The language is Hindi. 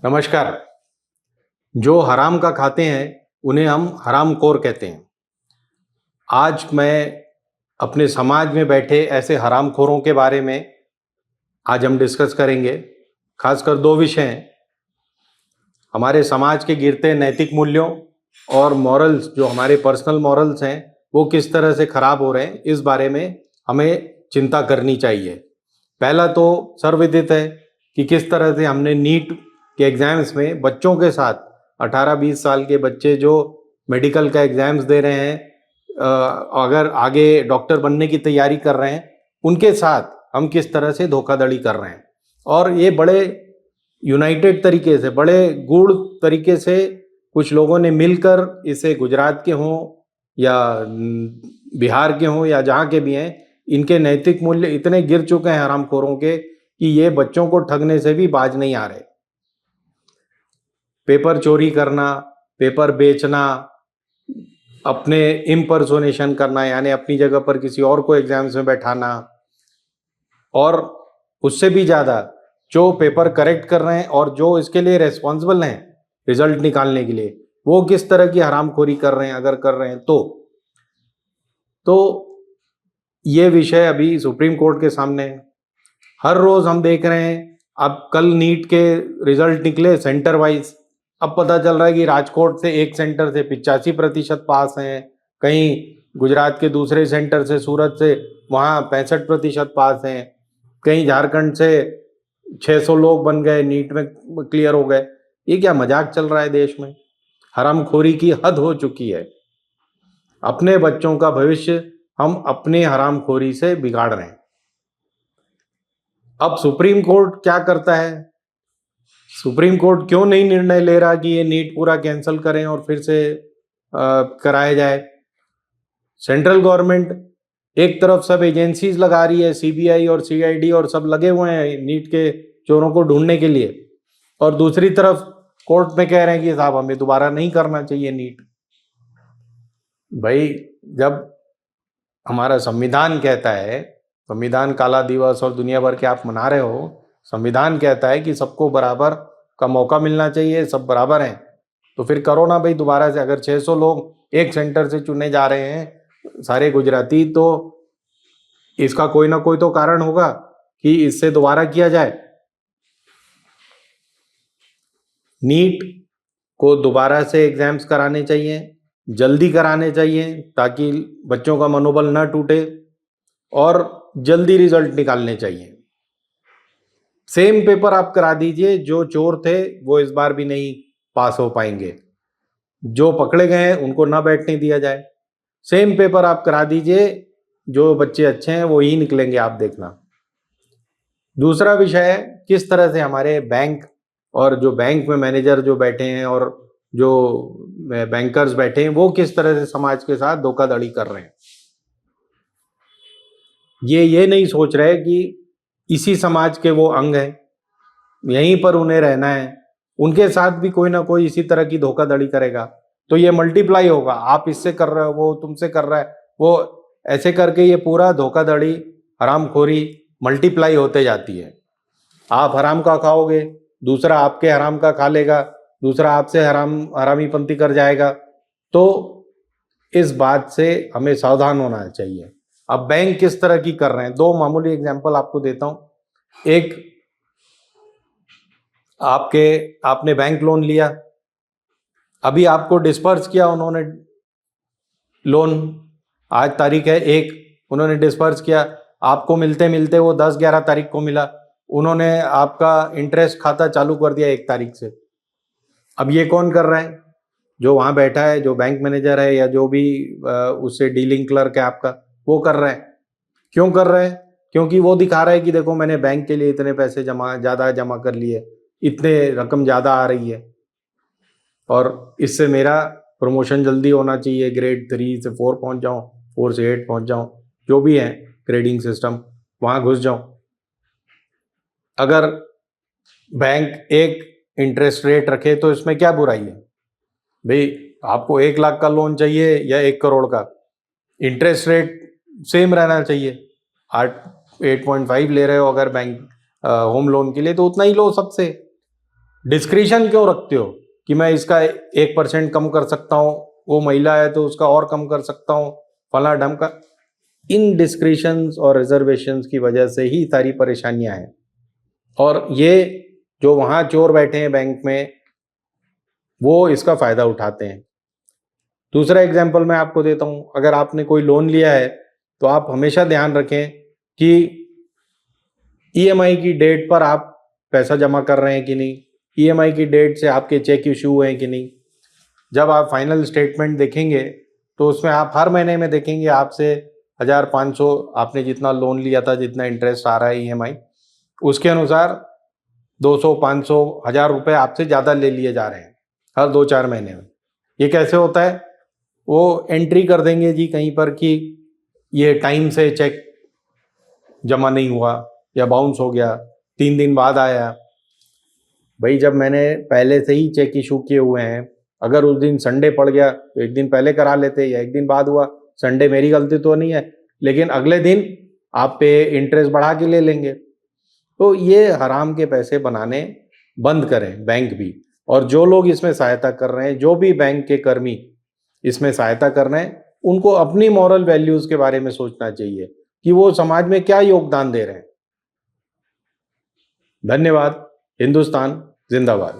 नमस्कार। जो हराम का खाते हैं उन्हें हम हरामखोर कहते हैं। आज मैं अपने समाज में बैठे ऐसे हरामखोरों के बारे में आज हम डिस्कस करेंगे। खासकर दो विषय हैं, हमारे समाज के गिरते नैतिक मूल्यों और मॉरल्स, जो हमारे पर्सनल मॉरल्स हैं वो किस तरह से खराब हो रहे हैं, इस बारे में हमें चिंता करनी चाहिए। पहला तो सर्वविदित है कि किस तरह से हमने नीट के एग्जाम्स में बच्चों के साथ 18-20 साल के बच्चे जो मेडिकल का एग्जाम्स दे रहे हैं, अगर आगे डॉक्टर बनने की तैयारी कर रहे हैं, उनके साथ हम किस तरह से धोखाधड़ी कर रहे हैं। और ये बड़े यूनाइटेड तरीके से, बड़े गूढ़ तरीके से कुछ लोगों ने मिलकर, इसे गुजरात के हों या बिहार के हों या जहाँ के भी हैं, इनके नैतिक मूल्य इतने गिर चुके हैं हरामखोरों के कि ये बच्चों को ठगने से भी बाज नहीं आ रहे। पेपर चोरी करना, पेपर बेचना, अपने इम्पर्सोनेशन करना, यानी अपनी जगह पर किसी और को एग्जाम्स में बैठाना, और उससे भी ज़्यादा जो पेपर करेक्ट कर रहे हैं और जो इसके लिए रेस्पॉन्सिबल हैं रिजल्ट निकालने के लिए, वो किस तरह की हरामखोरी कर रहे हैं, अगर कर रहे हैं तो ये विषय अभी सुप्रीम कोर्ट के सामने है। हर रोज हम देख रहे हैं, अब कल नीट के रिजल्ट निकले सेंटर वाइज, अब पता चल रहा है कि राजकोट से एक सेंटर से 85% पास हैं, कहीं गुजरात के दूसरे सेंटर से, सूरत से, वहाँ 65% पास हैं, कहीं झारखंड से 600 लोग बन गए, नीट में क्लियर हो गए। ये क्या मजाक चल रहा है देश में? हरामखोरी की हद हो चुकी है। अपने बच्चों का भविष्य हम अपने हरामखोरी से बिगाड़ रहे हैं। अब सुप्रीम कोर्ट क्या करता है? सुप्रीम कोर्ट क्यों नहीं निर्णय ले रहा कि ये नीट पूरा कैंसिल करें और फिर से कराया जाए? सेंट्रल गवर्नमेंट एक तरफ सब एजेंसीज लगा रही है, सीबीआई और सीआईडी और सब लगे हुए हैं नीट के चोरों को ढूंढने के लिए, और दूसरी तरफ कोर्ट में कह रहे हैं कि साहब हमें दोबारा नहीं करना चाहिए नीट। भाई, जब हमारा संविधान कहता है, संविधान काला दिवस और दुनिया भर के आप मना रहे हो, संविधान कहता है कि सबको बराबर का मौका मिलना चाहिए, सब बराबर हैं, तो फिर करो ना भाई दोबारा से। अगर 600 लोग एक सेंटर से चुने जा रहे हैं, सारे गुजराती, तो इसका कोई ना कोई तो कारण होगा कि इससे दोबारा किया जाए। नीट को दोबारा से एग्जाम्स कराने चाहिए, जल्दी कराने चाहिए, ताकि बच्चों का मनोबल न टूटे, और जल्दी रिजल्ट निकालने चाहिए। सेम पेपर आप करा दीजिए, जो चोर थे वो इस बार भी नहीं पास हो पाएंगे, जो पकड़े गए हैं उनको ना बैठने दिया जाए। सेम पेपर आप करा दीजिए, जो बच्चे अच्छे हैं वो ही निकलेंगे, आप देखना। दूसरा विषय है किस तरह से हमारे बैंक और जो बैंक में मैनेजर जो बैठे हैं और जो बैंकर्स बैठे हैं, वो किस तरह से समाज के साथ धोखाधड़ी कर रहे हैं। ये नहीं सोच रहे कि इसी समाज के वो अंग हैं, यहीं पर उन्हें रहना है, उनके साथ भी कोई ना कोई इसी तरह की धोखाधड़ी करेगा तो ये मल्टीप्लाई होगा। आप इससे कर रहे हो, वो तुमसे कर रहा है, वो ऐसे करके ये पूरा धोखाधड़ी, हरामखोरी मल्टीप्लाई होते जाती है। आप हराम का खाओगे, दूसरा आपके हराम का खा लेगा, दूसरा आपसे हरामीपंथी कर जाएगा। तो इस बात से हमें सावधान होना चाहिए। अब बैंक किस तरह की कर रहे हैं, दो मामूली एग्जांपल आपको देता हूं। एक, आपने बैंक लोन लिया, अभी आपको डिस्पर्स किया उन्होंने लोन, आज तारीख है 1, उन्होंने डिस्पर्स किया, आपको मिलते मिलते वो 10-11 तारीख को मिला, उन्होंने आपका इंटरेस्ट खाता चालू कर दिया 1 तारीख से। अब ये कौन कर रहा है? जो वहां बैठा है, जो बैंक मैनेजर है या जो भी उससे डीलिंग क्लर्क है आपका, वो कर रहा है। क्यों कर रहे हैं? क्योंकि वो दिखा रहा है कि देखो मैंने बैंक के लिए इतने पैसे ज़्यादा जमा कर लिए, इतने रकम ज़्यादा आ रही है, और इससे मेरा प्रमोशन जल्दी होना चाहिए, ग्रेड 3 से 4 पहुंच जाऊं, 4 से 8 पहुंच जाऊं, जो भी है ग्रेडिंग सिस्टम, वहां घुस जाऊं। अगर बैंक एक इंटरेस्ट रेट रखे तो इसमें क्या बुराई है भाई? आपको 1 लाख का लोन चाहिए या 1 करोड़ का, इंटरेस्ट रेट सेम रहना चाहिए। 8.5 ले रहे हो अगर बैंक होम लोन के लिए, तो उतना ही लो सबसे। डिस्क्रिशन क्यों रखते हो कि मैं इसका 1% कम कर सकता हूँ, वो महिला है तो उसका और कम कर सकता हूँ, फला ढम का। इन डिस्क्रिशंस और रिजर्वेशंस की वजह से ही सारी परेशानियां हैं। और ये जो वहाँ चोर बैठे हैं बैंक में, वो इसका फायदा उठाते हैं। दूसरा एग्जाम्पल मैं आपको देता हूँ, अगर आपने कोई लोन लिया है तो आप हमेशा ध्यान रखें कि ईएमआई की डेट पर आप पैसा जमा कर रहे हैं कि नहीं, ईएमआई की डेट से आपके चेक इशू हुए हैं कि नहीं। जब आप फाइनल स्टेटमेंट देखेंगे तो उसमें आप हर महीने में देखेंगे आपसे 1500 आपने जितना लोन लिया था, जितना इंटरेस्ट आ रहा है ईएमआई, उसके अनुसार 200 500 1000 रुपये आपसे ज़्यादा ले लिए जा रहे हैं हर 2-4 महीने में। ये कैसे होता है? वो एंट्री कर देंगे जी कहीं पर कि ये टाइम से चेक जमा नहीं हुआ या बाउंस हो गया, 3 दिन बाद आया। भाई जब मैंने पहले से ही चेक इशू किए हुए हैं, अगर उस दिन संडे पड़ गया तो 1 दिन पहले करा लेते या 1 दिन बाद हुआ, संडे मेरी गलती तो नहीं है, लेकिन अगले दिन आप पे इंटरेस्ट बढ़ा के ले लेंगे। तो ये हराम के पैसे बनाने बंद करें बैंक भी। और जो लोग इसमें सहायता कर रहे हैं, जो भी बैंक के कर्मी इसमें सहायता कर रहे हैं, उनको अपनी मॉरल वैल्यूज के बारे में सोचना चाहिए कि वो समाज में क्या योगदान दे रहे हैं। धन्यवाद। हिंदुस्तान जिंदाबाद।